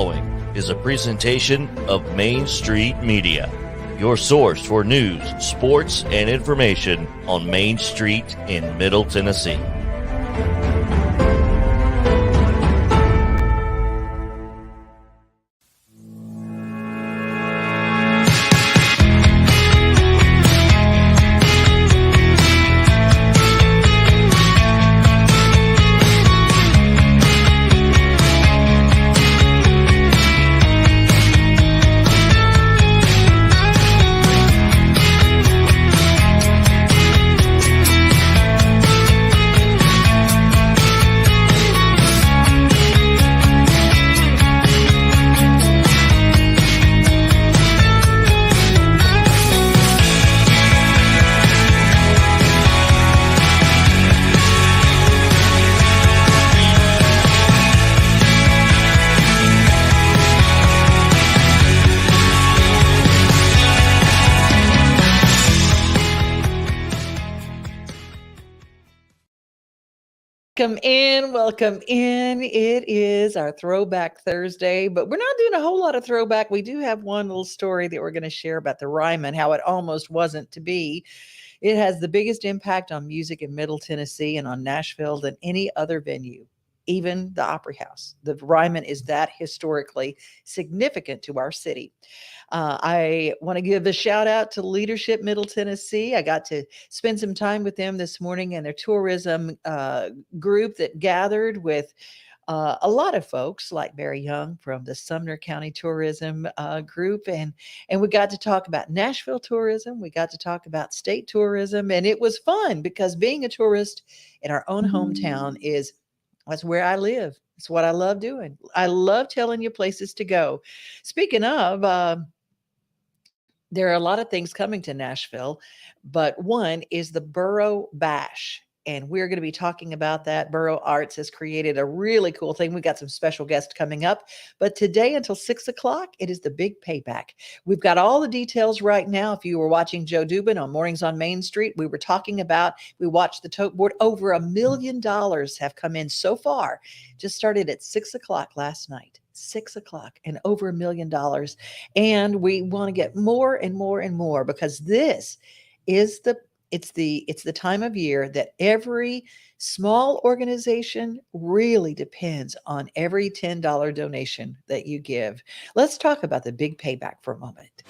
following is a presentation of Main Street Media, your source for news, sports, and information on Main Street in Middle Tennessee. Welcome in. It is our Throwback Thursday, but we're not doing a whole lot of throwback. We do have one little story that we're going to share about the Ryman, how it almost wasn't to be. It has the biggest impact on music in Middle Tennessee and on Nashville than any other venue, even the Opry House. The Ryman is that historically significant to our city. I want to give a shout out to Leadership Middle Tennessee. I got to spend some time with them this morning and their tourism group that gathered with a lot of folks like Barry Young from the Sumner County Tourism Group. And we got to talk about Nashville tourism. We got to talk about state tourism. And it was fun because being a tourist in our own hometown that's where I live. It's what I love doing. I love telling you places to go. Speaking of, there are a lot of things coming to Nashville, but one is the Borough Bash. And we're going to be talking about that. Borough Arts has created a really cool thing. We got some special guests coming up. But today until 6 o'clock, it is the big payback. We've got all the details right now. If you were watching Joe Dubin on Mornings on Main Street, we watched the tote board. Over $1 million have come in so far. Just started at 6 o'clock last night. 6 o'clock and over $1 million. And we want to get more and more and more because this is it's the time of year that every small organization really depends on every $10 donation that you give. Let's talk about the big payback for a moment.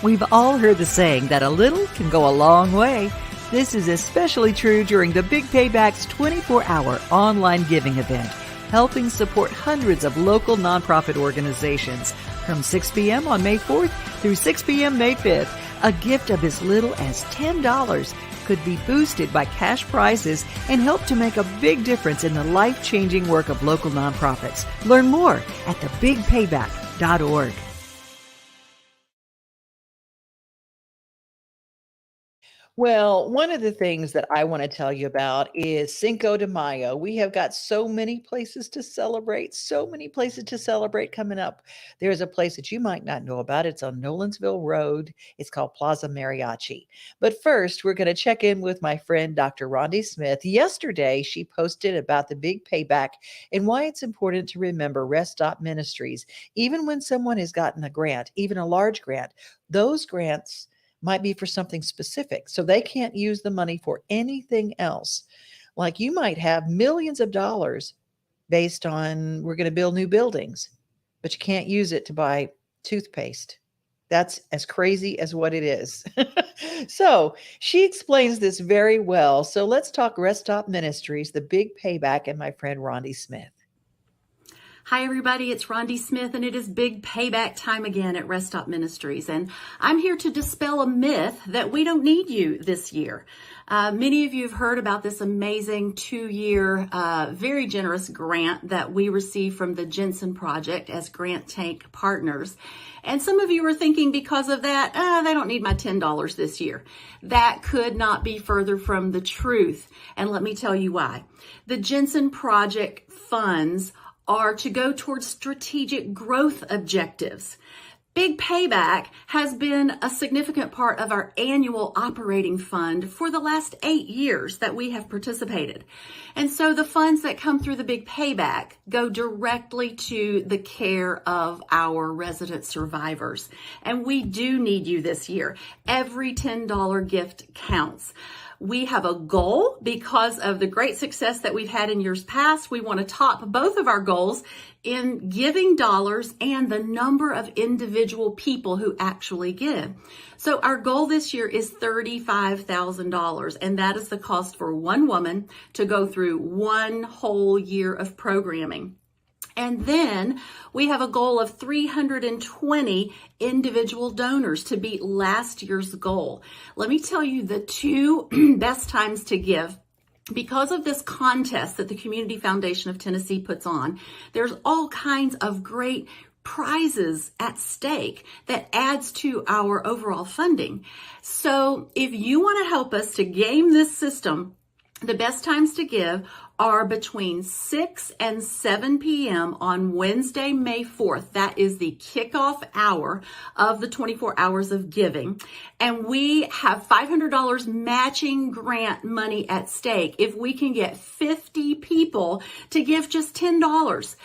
We've all heard the saying that a little can go a long way. This is especially true during the Big Payback's 24-hour online giving event, helping support hundreds of local nonprofit organizations from 6 p.m. on May 4th through 6 p.m. May 5th. A gift of as little as $10 could be boosted by cash prizes and help to make a big difference in the life-changing work of local nonprofits. Learn more at thebigpayback.org. Well, one of the things that I want to tell you about is Cinco de Mayo. We have got so many places to celebrate coming up. There's a place that you might not know about. It's on Nolensville Road. It's called Plaza Mariachi. But first, we're going to check in with my friend, Dr. Rhonda Smith. Yesterday, she posted about the big payback and why it's important to remember Rest Stop Ministries. Even when someone has gotten a grant, even a large grant, those grants might be for something specific. So they can't use the money for anything else. Like you might have millions of dollars based on we're going to build new buildings, but you can't use it to buy toothpaste. That's as crazy as what it is. So she explains this very well. So let's talk Rest Stop Ministries, the big payback, and my friend Rhonda Smith. Hi, everybody. It's Rhonda Smith, and it is big payback time again at Rest Stop Ministries. And I'm here to dispel a myth that we don't need you this year. Many of you have heard about this amazing 2-year, very generous grant that we received from the Jensen Project as Grant Tank partners. And some of you are thinking because of that, they don't need my $10 this year. That could not be further from the truth. And let me tell you why. The Jensen Project funds are to go towards strategic growth objectives. Big Payback has been a significant part of our annual operating fund for the last 8 years that we have participated. And so the funds that come through the Big Payback go directly to the care of our resident survivors. And we do need you this year. Every $10 gift counts. We have a goal because of the great success that we've had in years past. We want to top both of our goals in giving dollars and the number of individual people who actually give. So our goal this year is $35,000, and that is the cost for one woman to go through one whole year of programming. And then we have a goal of 320 individual donors to beat last year's goal. Let me tell you the two best times to give. Because of this contest that the Community Foundation of Tennessee puts on, there's all kinds of great prizes at stake that adds to our overall funding. So if you want to help us to game this system, the best times to give are between 6 and 7 p.m. on Wednesday, May 4th. That is the kickoff hour of the 24 hours of giving. And we have $500 matching grant money at stake if we can get 50 people to give just $10.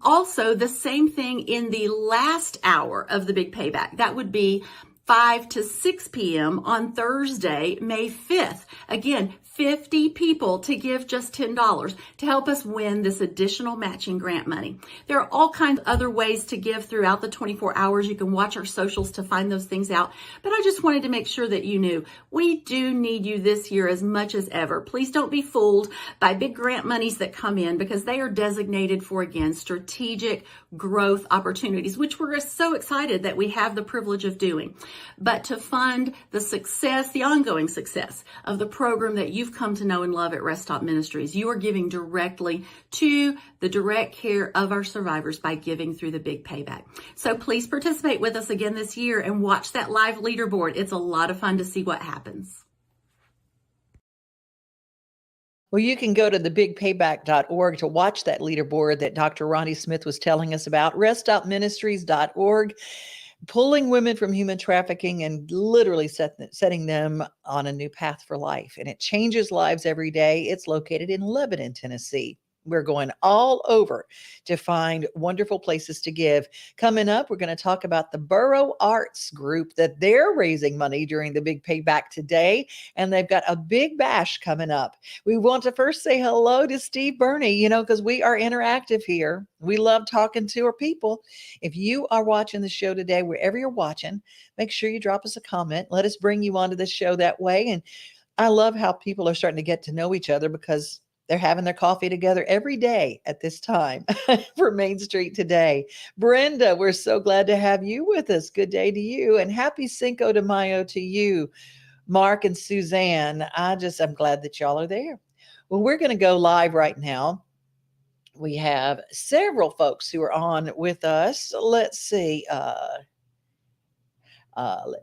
Also, the same thing in the last hour of the Big Payback. That would be 5 to 6 p.m. on Thursday, May 5th. Again, 50 people to give just $10 to help us win this additional matching grant money. There are all kinds of other ways to give throughout the 24 hours. You can watch our socials to find those things out. But I just wanted to make sure that you knew we do need you this year as much as ever. Please don't be fooled by big grant monies that come in, because they are designated for, again, strategic growth opportunities, which we're so excited that we have the privilege of doing. But to fund the success, the ongoing success of the program that you've come to know and love at Rest Stop Ministries, you are giving directly to the direct care of our survivors by giving through the Big Payback. So please participate with us again this year and watch that live leaderboard. It's a lot of fun to see what happens. Well, you can go to thebigpayback.org to watch that leaderboard that Dr. Ronnie Smith was telling us about, reststopministries.org. Pulling women from human trafficking and literally setting them on a new path for life. And it changes lives every day. It's located in Lebanon, Tennessee. We're going all over to find wonderful places to give. Coming up, we're going to talk about the Borough Arts Group, that they're raising money during the Big Payback today, and they've got a big bash coming up. We want to first say hello to Steve Burney, because we are interactive here. We love talking to our people. If you are watching the show today, wherever you're watching, make sure you drop us a comment. Let us bring you onto the show that way. And I love how people are starting to get to know each other, because they're having their coffee together every day at this time for Main Street Today. Brenda, we're so glad to have you with us. Good day to you, and happy Cinco de Mayo to you. Mark and Suzanne, I'm glad that y'all are there. Well, we're going to go live right now. We have several folks who are on with us. Let's see. Let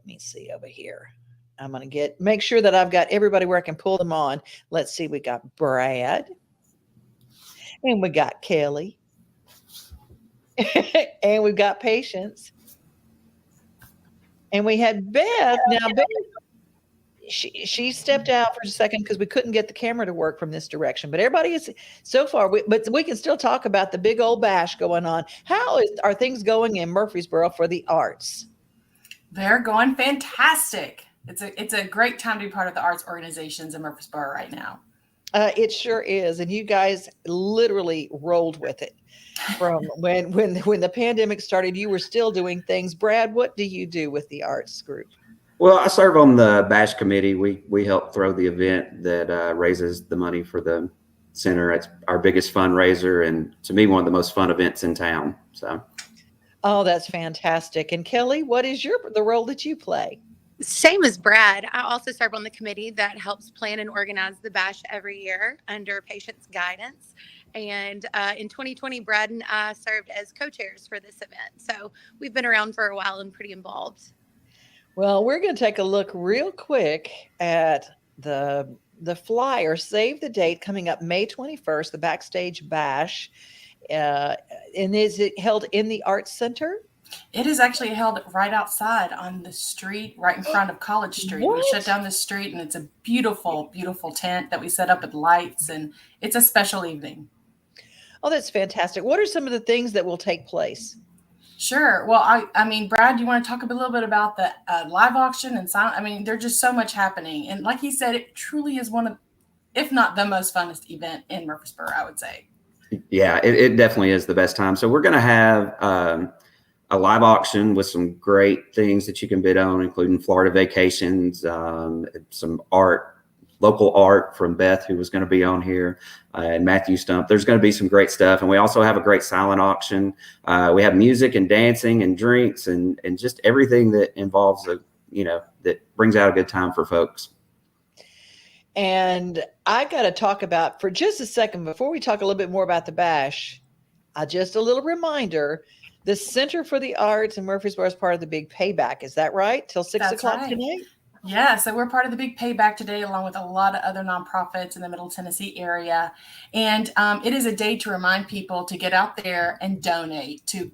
me see over here. I'm going to make sure that I've got everybody where I can pull them on. Let's see. We got Brad, and we got Kelly, and we've got Patience, and we had Beth. Now, Beth, she stepped out for a second because we couldn't get the camera to work from this direction. But everybody is so far, but we can still talk about the big old bash going on. Are things going in Murfreesboro for the arts? They're going fantastic. It's a great time to be part of the arts organizations in Murfreesboro right now. It sure is. And you guys literally rolled with it. From when the pandemic started, you were still doing things. Brad, what do you do with the arts group? Well, I serve on the BASH committee. We help throw the event that raises the money for the center. It's our biggest fundraiser, and to me, one of the most fun events in town. So, oh, that's fantastic. And Kelly, what is the role that you play? Same as Brad. I also serve on the committee that helps plan and organize the bash every year under Patient's guidance. And in 2020, Brad and I served as co-chairs for this event. So we've been around for a while and pretty involved. Well, we're going to take a look real quick at the flyer. Save the date, coming up May 21st, the Backstage Bash. And is it held in the Arts Center? It is actually held right outside on the street, right in front of College Street. We shut down the street, and it's a beautiful, beautiful tent that we set up with lights, and it's a special evening. Oh, that's fantastic. What are some of the things that will take place? Sure. Well, I mean, Brad, do you want to talk a little bit about the live auction and silent? I mean, there's just so much happening. And like he said, it truly is one of, if not the most funnest event in Murfreesboro, I would say. Yeah, it definitely is the best time. So we're going to have a live auction with some great things that you can bid on, including Florida vacations, some art, local art from Beth, who was going to be on here, and Matthew Stump. There's going to be some great stuff. And we also have a great silent auction. We have music and dancing and drinks and just everything that involves that brings out a good time for folks. And I got to talk about, for just a second, before we talk a little bit more about the bash, just a little reminder, the Center for the Arts in Murfreesboro is part of the Big Payback. Is that right? Till 6 o'clock right. tonight? Yeah, so we're part of the Big Payback today, along with a lot of other nonprofits in the Middle Tennessee area. And it is a day to remind people to get out there and donate to,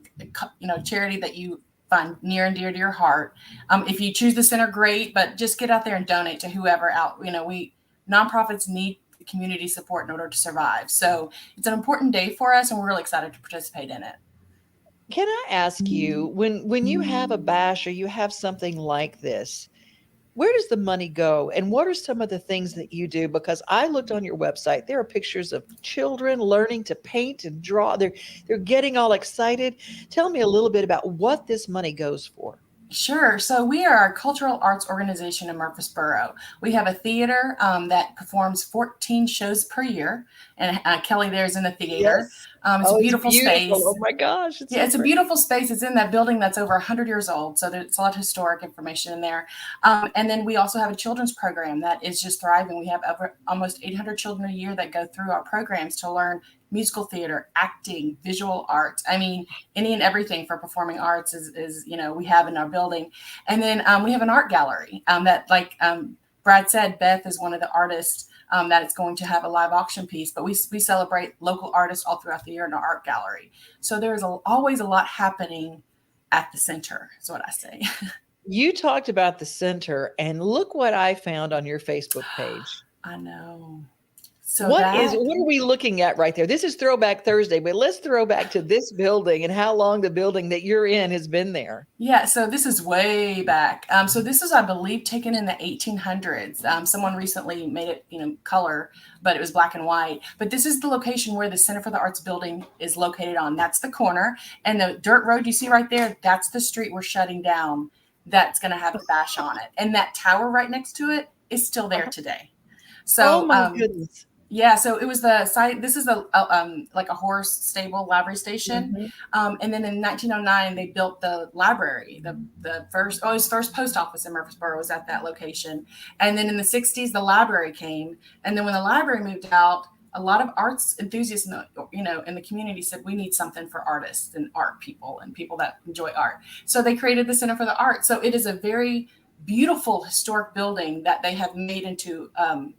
charity that you find near and dear to your heart. If you choose the center, great, but just get out there and donate to whoever out. Nonprofits need community support in order to survive. So it's an important day for us, and we're really excited to participate in it. Can I ask you, when you have a bash or you have something like this, where does the money go? And what are some of the things that you do? Because I looked on your website, there are pictures of children learning to paint and draw. They're getting all excited. Tell me a little bit about what this money goes for. Sure. So we are a cultural arts organization in Murfreesboro. We have a theater that performs 14 shows per year. And Kelly there's in the theater. Yes. It's a beautiful space. Oh my gosh. It's a beautiful space. It's in that building that's over 100 years old. So there's a lot of historic information in there. And then we also have a children's program that is just thriving. We have almost 800 children a year that go through our programs to learn musical theater, acting, visual arts. I mean, any and everything for performing arts is we have in our building. And then we have an art gallery that, like Brad said, Beth is one of the artists that is going to have a live auction piece, but we celebrate local artists all throughout the year in our art gallery. So there's always a lot happening at the center, is what I say. You talked about the center, and look what I found on your Facebook page. I know. So what are we looking at right there? This is Throwback Thursday, but let's throw back to this building and how long the building that you're in has been there. Yeah, so this is way back. So this is, I believe, taken in the 1800s. Someone recently made it, color, but it was black and white. But this is the location where the Center for the Arts building is located on. That's the corner. And the dirt road you see right there, that's the street we're shutting down. That's going to have the bash on it. And that tower right next to it is still there today. So, oh my goodness. Yeah, so it was the site. This is like a horse stable library station, and then in 1909 they built the library. The first post office in Murfreesboro was at that location, and then in the 60s the library came, and then when the library moved out, a lot of arts enthusiasts in the community said we need something for artists and art people and people that enjoy art. So they created the Center for the Arts. So it is a very beautiful historic building that they have made into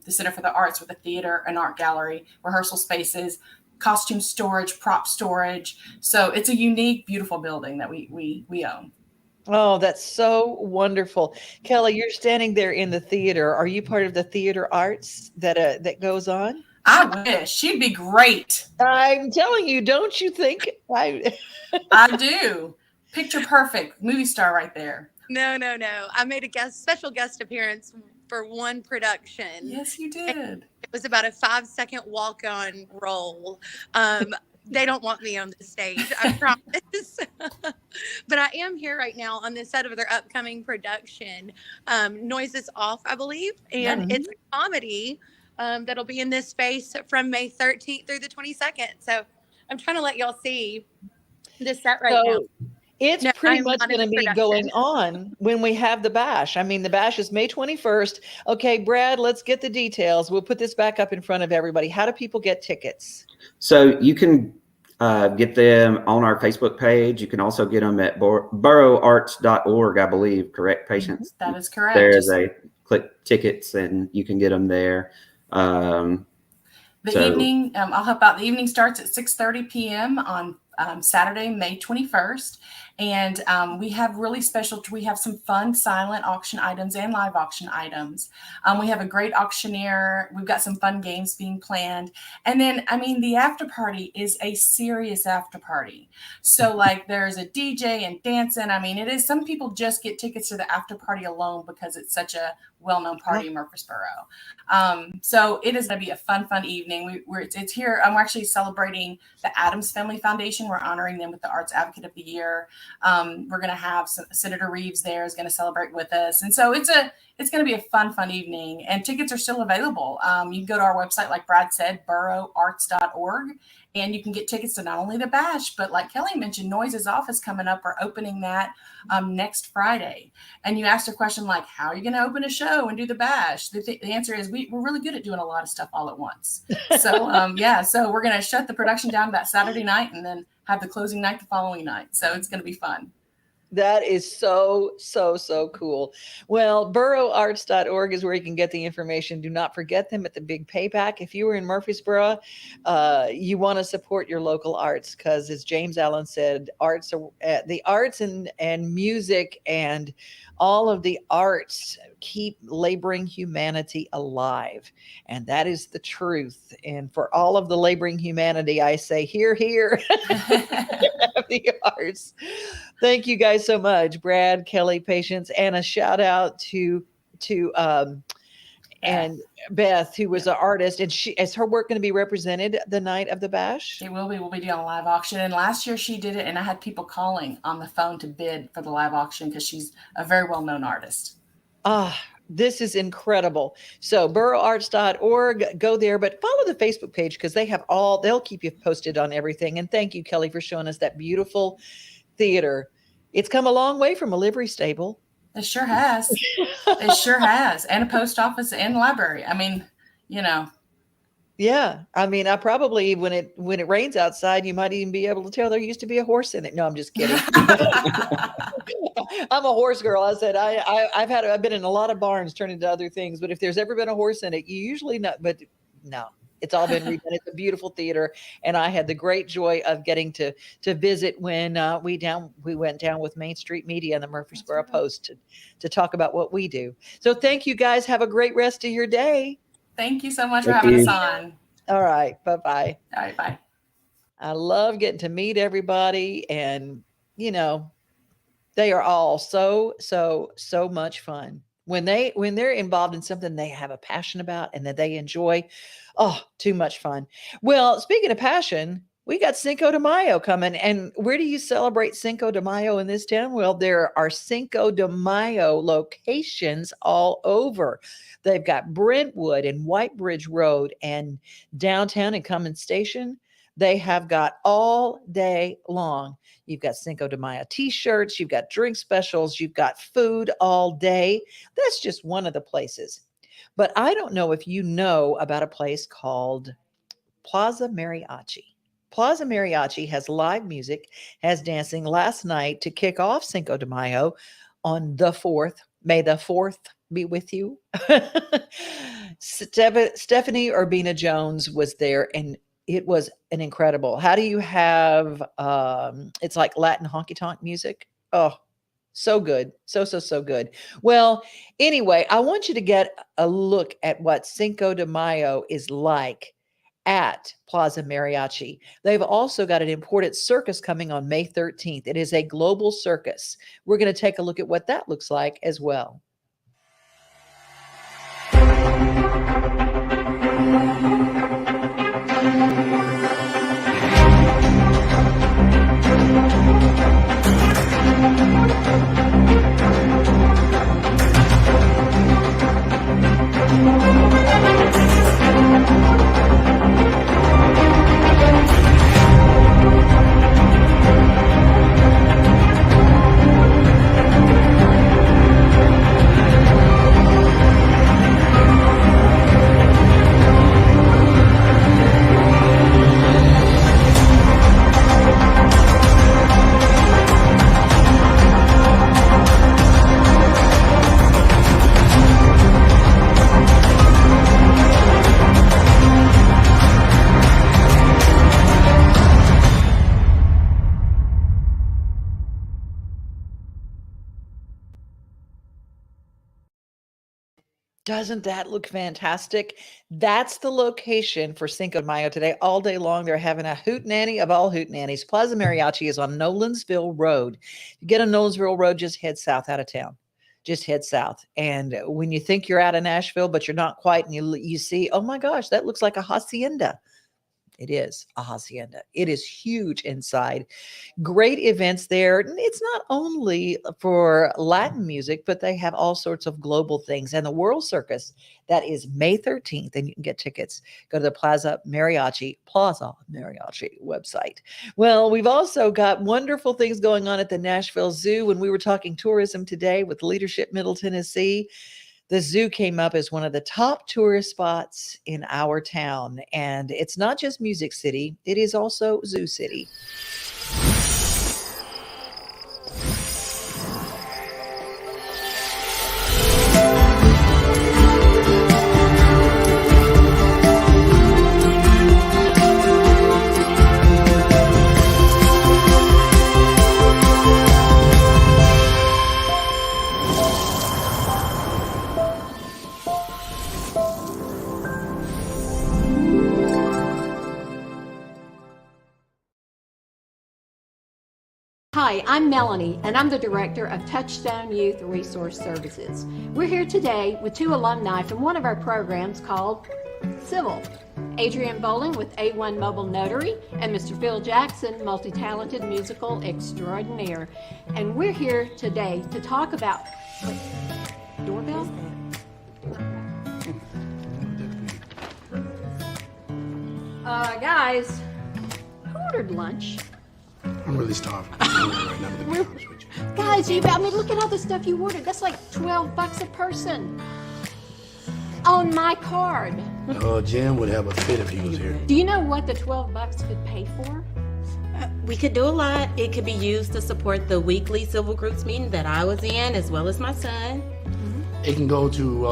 the Center for the Arts with a theater, an art gallery, rehearsal spaces, costume storage, prop storage. So it's a unique, beautiful building that we own. Oh, that's so wonderful. Kelly, you're standing there in the theater. Are you part of the theater arts that goes on? I wish. She'd be great. I'm telling you, don't you think? I do. Picture perfect. Movie star right there. No. I made a special guest appearance for one production. Yes, you did. It was about a 5-second walk-on role. They don't want me on the stage, I promise. But I am here right now on the set of their upcoming production, Noises Off, I believe. And it's a comedy that'll be in this space from May 13th through the 22nd. So I'm trying to let y'all see this set now. It's pretty much going to be going on when we have the bash. I mean, the bash is May 21st. Okay, Brad, let's get the details. We'll put this back up in front of everybody. How do people get tickets? So you can get them on our Facebook page. You can also get them at boroarts.org, I believe. Correct, Patience? That is correct. There is a click tickets, and you can get them there. The evening, I'll help out. The evening starts at 6:30 p.m. on Saturday, May 21st. And we have we have some fun silent auction items and live auction items. We have a great auctioneer. We've got some fun games being planned. And then, I mean, the after party is a serious after party. So like there's a DJ and dancing. I mean, some people just get tickets to the after party alone because it's such a well-known party in Murfreesboro. So it is going to be a fun evening. It's here. I'm actually celebrating the Addams Family Foundation. We're honoring them with the Arts Advocate of the Year. We're going to have Senator Reeves there is going to celebrate with us. And so it's going to be a fun evening, and tickets are still available. You can go to our website, like Brad said, boroughArts.org, and you can get tickets to not only the bash, but like Kelly mentioned, Noise is Off is coming up. We're opening that next Friday. And you asked a question like, how are you going to open a show and do the bash? The answer is we're really good at doing a lot of stuff all at once. So so we're going to shut the production down that Saturday night and then have the closing night the following night. So it's going to be fun. That is so cool. Well, boroughArts.org is where you can get the information. Do not forget them at the Big Payback. If you were in Murfreesboro, you want to support your local arts because, as James Allen said, the arts and music and all of the arts keep laboring humanity alive. And that is the truth. And for all of the laboring humanity, I say, hear, hear. The arts. Thank you guys so much, Brad, Kelly, Patience, and a shout out to and Beth, who was an artist, and is her work going to be represented the night of the bash? It will be. We'll be doing a live auction. And last year she did it, and I had people calling on the phone to bid for the live auction because she's a very well-known artist. This is incredible. So boroughArts.org, go there, but follow the Facebook page because they'll keep you posted on everything. And thank you, Kelly, for showing us that beautiful theater. It's come a long way from a livery stable. It sure has. It sure has. And a post office and library. I mean, Yeah. I mean, I probably, when it rains outside, you might even be able to tell there used to be a horse in it. No, I'm just kidding. I'm a horse girl. I said, I've been in a lot of barns turned into other things, but if there's ever been a horse in it, you usually know, but no. It's all been redone. It's a beautiful theater, and I had the great joy of getting to visit when we went down with Main Street Media and the Murfreesboro Post to talk about what we do. So thank you guys. Have a great rest of your day. Thank you so much for having us on. All right, bye-bye. All right, bye. I love getting to meet everybody, and they are all so much fun. When they're involved in something they have a passion about and that they enjoy. Oh, too much fun. Well, speaking of passion, we got Cinco de Mayo coming. And where do you celebrate Cinco de Mayo in this town? Well, there are Cinco de Mayo locations all over. They've got Brentwood and White Bridge Road and downtown and Cummins Station. They have got all day long. You've got Cinco de Mayo t-shirts. You've got drink specials. You've got food all day. That's just one of the places. But I don't know if you know about a place called Plaza Mariachi. Plaza Mariachi has live music, has dancing last night to kick off Cinco de Mayo on the 4th. May the 4th be with you. Stephanie Urbina Jones was there, and it was an incredible. How do you have, it's like Latin honky tonk music. Oh, so good. So good. Well, anyway, I want you to get a look at what Cinco de Mayo is like at Plaza Mariachi. They've also got an important circus coming on May 13th. It is a global circus. We're going to take a look at what that looks like as well. Doesn't that look fantastic? That's the location for Cinco de Mayo today. All day long, they're having a hootenanny of all hootenannies. Plaza Mariachi is on Nolensville Road. You get on Nolensville Road, just head south out of town. Just head south. And when you think you're out of Nashville, but you're not quite, and you see, oh my gosh, that looks like a hacienda. It is a hacienda. It is huge inside. Great events there. It's not only for Latin music, but they have all sorts of global things. And the World Circus, that is May 13th, and you can get tickets. Go to the Plaza Mariachi website. Well, we've also got wonderful things going on at the Nashville Zoo. When we were talking tourism today with Leadership Middle Tennessee, the zoo came up as one of the top tourist spots in our town. And it's not just Music City, it is also Zoo City. Hi, I'm Melanie, and I'm the director of Touchstone Youth Resource Services. We're here today with two alumni from one of our programs called Civil. Adrienne Bowling with A1 Mobile Notary and Mr. Phil Jackson, multi-talented musical extraordinaire. And we're here today to talk about... Doorbell? Guys, who ordered lunch? I'm really starving. I'm hungry right now, to be honest with you. Guys, look at all the stuff you ordered. That's like $12 a person. On my card. Jim would have a fit if he was here. Do you know what the $12 could pay for? We could do a lot. It could be used to support the weekly civil groups meeting that I was in, as well as my son. It can go to,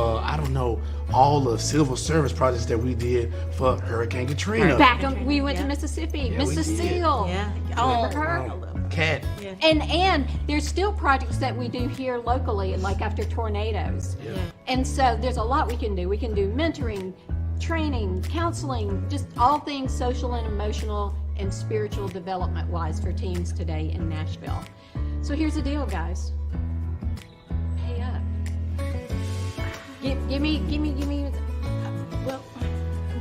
all the civil service projects that we did for Hurricane Katrina. We went to Mississippi. Yeah, Mrs. Seal. Yeah. Remember her? Cat. Yeah. And there's still projects that we do here locally, like after tornadoes. Yeah. And so there's a lot we can do. We can do mentoring, training, counseling, just all things social and emotional and spiritual development wise for teens today in Nashville. So here's the deal, guys. Pay up. Give me. Well,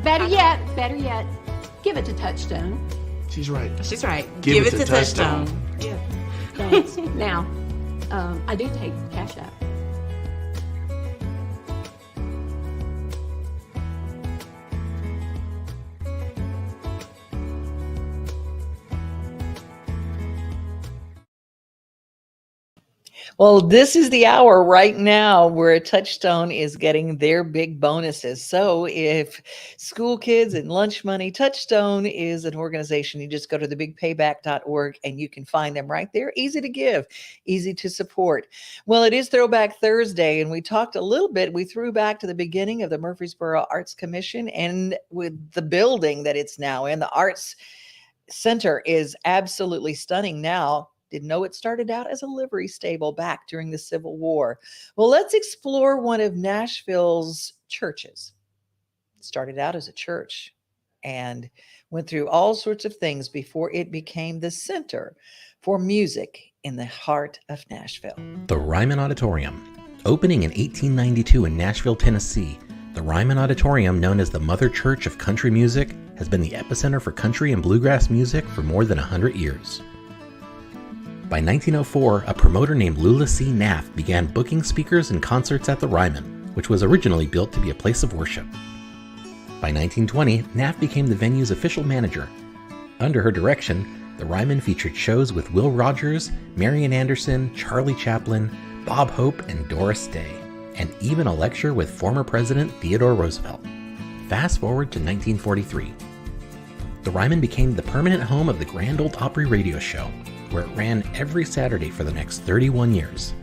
better yet, give it to Touchstone. She's right. She's right. Give it to Touchstone. Yeah. Thanks. Now, I do take Cash App. Well, this is the hour right now where Touchstone is getting their big bonuses. So if school kids and lunch money, Touchstone is an organization. You just go to thebigpayback.org and you can find them right there. Easy to give, easy to support. Well, it is Throwback Thursday, and we talked a little bit. We threw back to the beginning of the Murfreesboro Arts Commission and with the building that it's now in. The Arts Center is absolutely stunning now. Didn't know it started out as a livery stable back during the Civil War. Well, let's explore one of Nashville's churches. It started out as a church and went through all sorts of things before it became the center for music in the heart of Nashville. The Ryman Auditorium. Opening in 1892 in Nashville, Tennessee, the Ryman Auditorium, known as the Mother Church of Country Music, has been the epicenter for country and bluegrass music for more than 100 years. By 1904, a promoter named Lula C. Naff began booking speakers and concerts at the Ryman, which was originally built to be a place of worship. By 1920, Naff became the venue's official manager. Under her direction, the Ryman featured shows with Will Rogers, Marian Anderson, Charlie Chaplin, Bob Hope, and Doris Day, and even a lecture with former President Theodore Roosevelt. Fast forward to 1943. The Ryman became the permanent home of the Grand Ole Opry radio show, where it ran every Saturday for the next 31 years.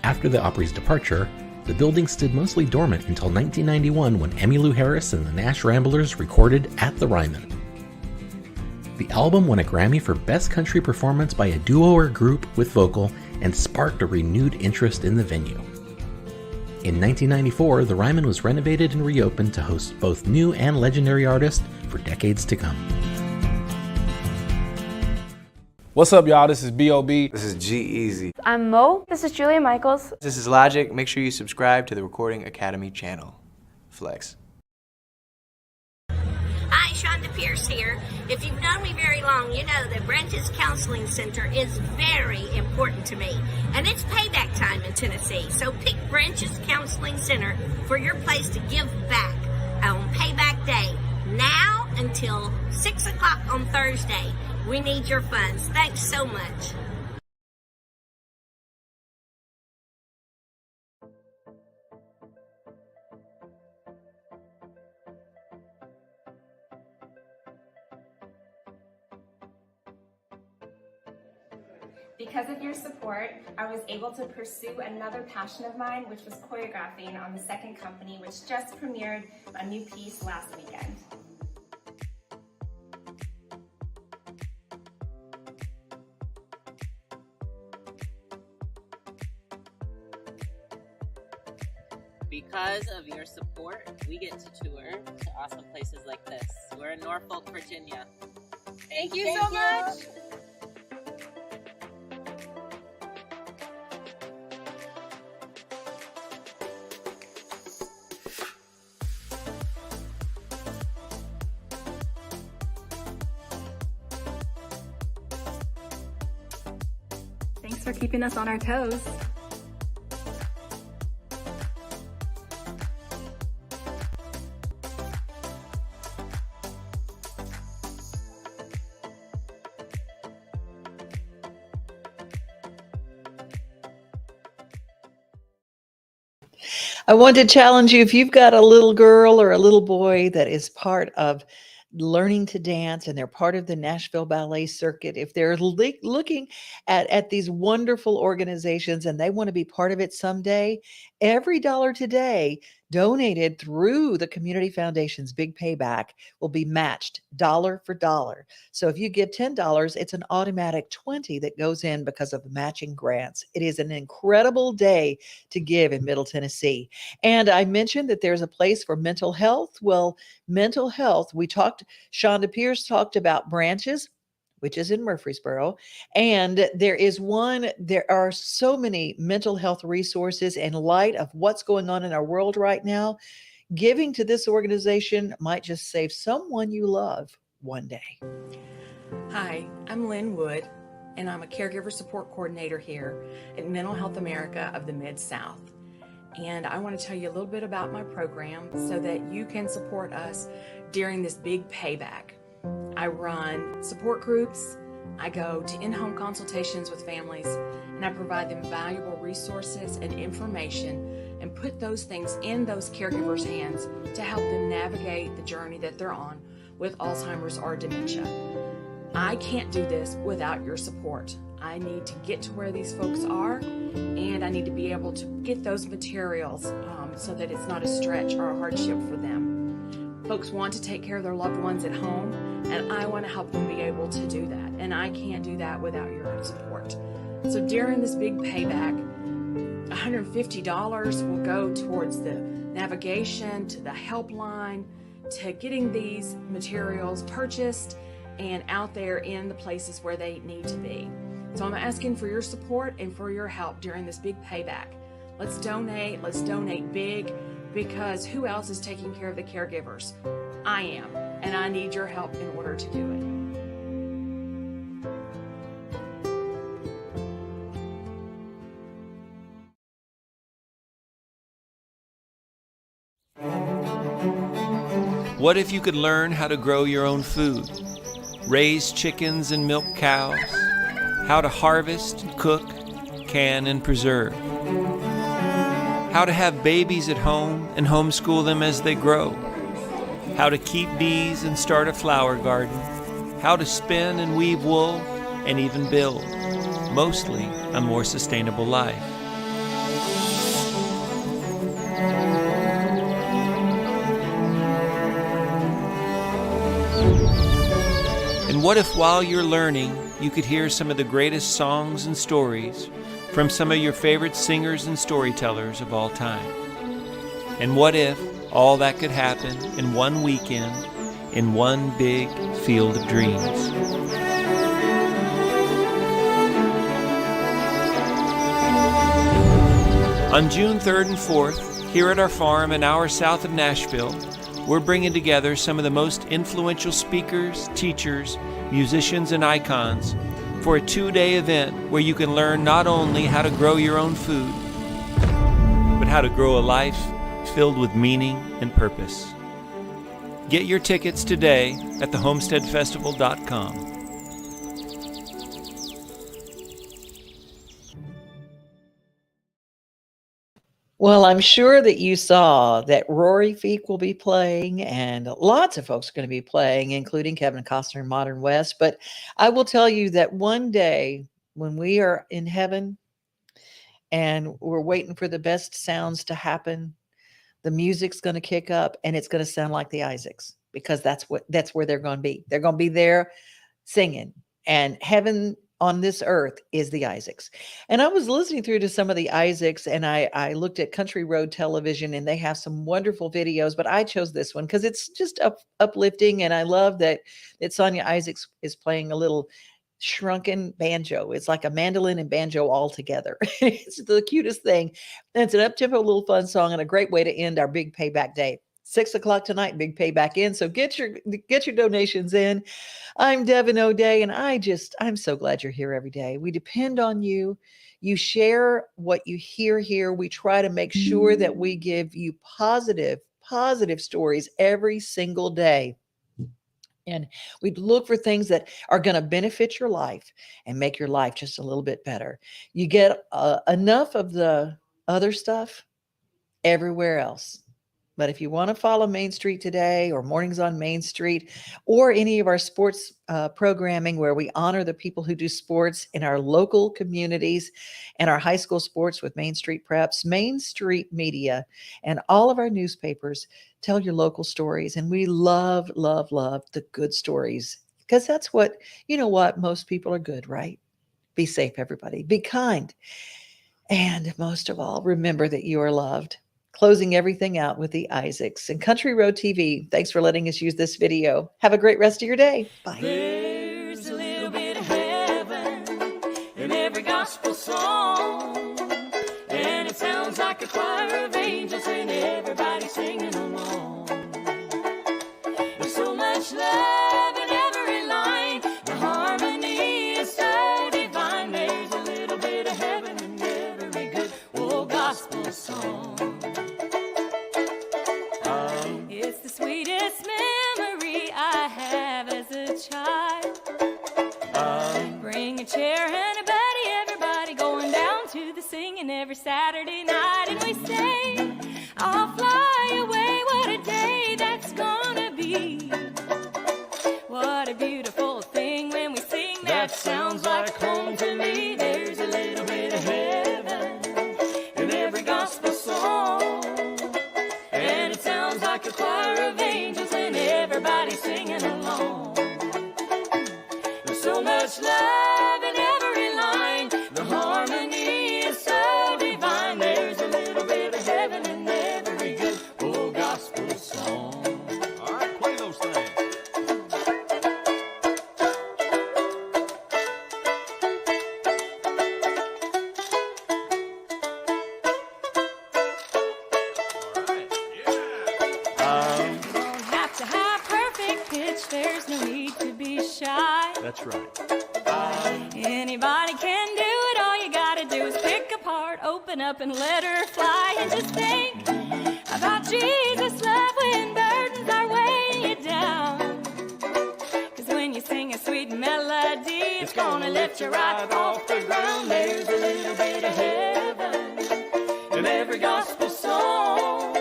After the Opry's departure, the building stood mostly dormant until 1991 when Emmylou Harris and the Nash Ramblers recorded at the Ryman. The album won a Grammy for Best Country Performance by a duo or group with vocal and sparked a renewed interest in the venue. In 1994, the Ryman was renovated and reopened to host both new and legendary artists for decades to come. What's up, y'all? This is B.O.B. This is G-Eazy. I'm Mo. This is Julia Michaels. This is Logic. Make sure you subscribe to the Recording Academy channel. Flex. Hi, Shonda Pierce here. If you've known me very long, you know that Branches Counseling Center is very important to me. And it's payback time in Tennessee. So pick Branches Counseling Center for your place to give back on Payback Day. Now until 6 o'clock on Thursday. We need your funds. Thanks so much. Because of your support, I was able to pursue another passion of mine, which was choreographing on The Second Company, which just premiered a new piece last weekend. Because of your support, we get to tour to awesome places like this. We're in Norfolk, Virginia. Thank you so much. Thanks for keeping us on our toes. I want to challenge you, if you've got a little girl or a little boy that is part of learning to dance and they're part of the Nashville Ballet Circuit, if they're looking at these wonderful organizations and they want to be part of it someday, every dollar today donated through the Community Foundation's Big Payback will be matched dollar for dollar. So if you give $10, it's an automatic $20 that goes in because of matching grants. It is an incredible day to give in Middle Tennessee. And I mentioned that there's a place for mental health. Well, mental health, Shonda Pierce talked about Branches, which is in Murfreesboro. And there are so many mental health resources in light of what's going on in our world right now. Giving to this organization might just save someone you love one day. Hi, I'm Lynn Wood, and I'm a caregiver support coordinator here at Mental Health America of the Mid-South. And I want to tell you a little bit about my program so that you can support us during this big payback. I run support groups, I go to in-home consultations with families, and I provide them valuable resources and information and put those things in those caregivers' hands to help them navigate the journey that they're on with Alzheimer's or dementia. I can't do this without your support. I need to get to where these folks are, and I need to be able to get those materials so that it's not a stretch or a hardship for them. Folks want to take care of their loved ones at home, and I want to help them be able to do that, and I can't do that without your support. So during this big payback, $150 will go towards the navigation, to the helpline, to getting these materials purchased and out there in the places where they need to be. So I'm asking for your support and for your help during this big payback. Let's donate big, because who else is taking care of the caregivers? I am, and I need your help in order to do it. What if you could learn how to grow your own food, raise chickens and milk cows, how to harvest, cook, can, and preserve, how to have babies at home and homeschool them as they grow, how to keep bees and start a flower garden, how to spin and weave wool, and even build, mostly, a more sustainable life. And what if while you're learning, you could hear some of the greatest songs and stories from some of your favorite singers and storytellers of all time? And what if all that could happen in one weekend, in one big field of dreams? On June 3rd and 4th, here at our farm an hour south of Nashville, we're bringing together some of the most influential speakers, teachers, musicians, and icons for a 2-day event where you can learn not only how to grow your own food, but how to grow a life filled with meaning and purpose. Get your tickets today at thehomesteadfestival.com. Well, I'm sure that you saw that Rory Feek will be playing, and lots of folks are going to be playing, including Kevin Costner in Modern West. But I will tell you that one day when we are in heaven and we're waiting for the best sounds to happen, the music's going to kick up and it's going to sound like the Isaacs, because that's where they're going to be. They're going to be there singing, and heaven on this earth is the Isaacs. And I was listening through to some of the Isaacs, and I looked at Country Road Television, and they have some wonderful videos, but I chose this one because it's just uplifting. And I love that Sonia Isaacs is playing a little shrunken banjo. It's like a mandolin and banjo all together. It's the cutest thing. And it's an up-tempo little fun song and a great way to end our big payback day. 6:00 tonight, big payback in. So get your donations in. I'm Devin O'Day, and I'm so glad you're here every day. We depend on you. You share what you hear here. We try to make sure that we give you positive stories every single day. And we look for things that are going to benefit your life and make your life just a little bit better. You get enough of the other stuff everywhere else. But if you want to follow Main Street Today or Mornings on Main Street or any of our sports programming where we honor the people who do sports in our local communities and our high school sports with Main Street Preps, Main Street Media, and all of our newspapers tell your local stories. And we love, love, love the good stories, because that's what, most people are good, right? Be safe, everybody. Be kind. And most of all, remember that you are loved. Closing everything out with the Isaacs and Country Road TV. Thanks for letting us use this video. Have a great rest of your day. Bye. There's a little bit of heaven in every gospel song, and it sounds like a choir of angels and everybody singing along. There's so much love in every line. The harmony is so divine. There's a little bit of heaven in every good old gospel song. It's the sweetest memory I have as a child. Bring a chair and a buddy, everybody going down to the singing every Saturday night. And we say, I'll fly away, what a day that's gonna be. What a beautiful thing when we sing, that sounds like home to me. There's a little bit of heaven in every gospel song, and it sounds like a choir of angels and everybody singing along. There's so much love in every line. The harmony is so divine. There's a little bit of heaven in every good old gospel song. All right, play those things. There's no need to be shy. That's right. Anybody can do it. All you gotta do is pick apart, open up, and let her fly. And just think about Jesus' love when burdens are weighing you down. 'Cause when you sing a sweet melody, it's gonna lift you right off the ground. There's a little bit of heaven in every gospel song,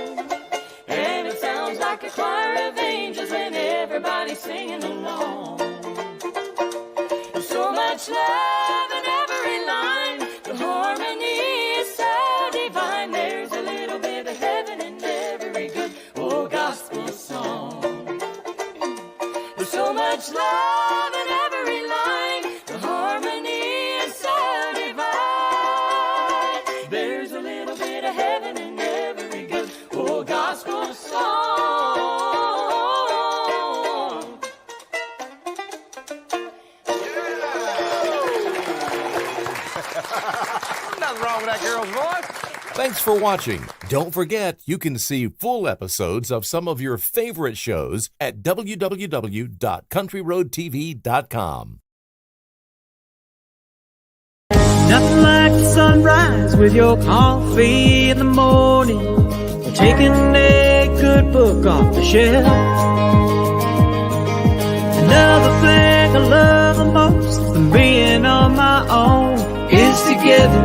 and it sounds like a choir of angels and everybody singing along. There's so much love in every line. The harmony is so divine. There's a little bit of heaven in every good old gospel song. There's so much love in every line. The harmony is so divine. There's a little bit of heaven in every good old gospel song. Nothing wrong with that girl's voice. Thanks for watching. Don't forget, you can see full episodes of some of your favorite shows at www.countryroadtv.com. Nothing like the sunrise with your coffee in the morning, or taking a good book off the shelf. Another thing I love the most than being on my own is together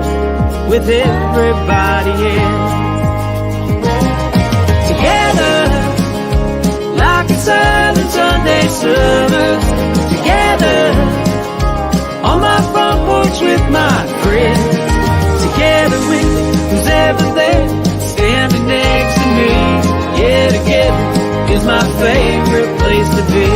with everybody else. Together, like a silent Sunday summer. Together, on my front porch with my friends. Together with who's ever there, standing next to me. Yeah, together is my favorite place to be.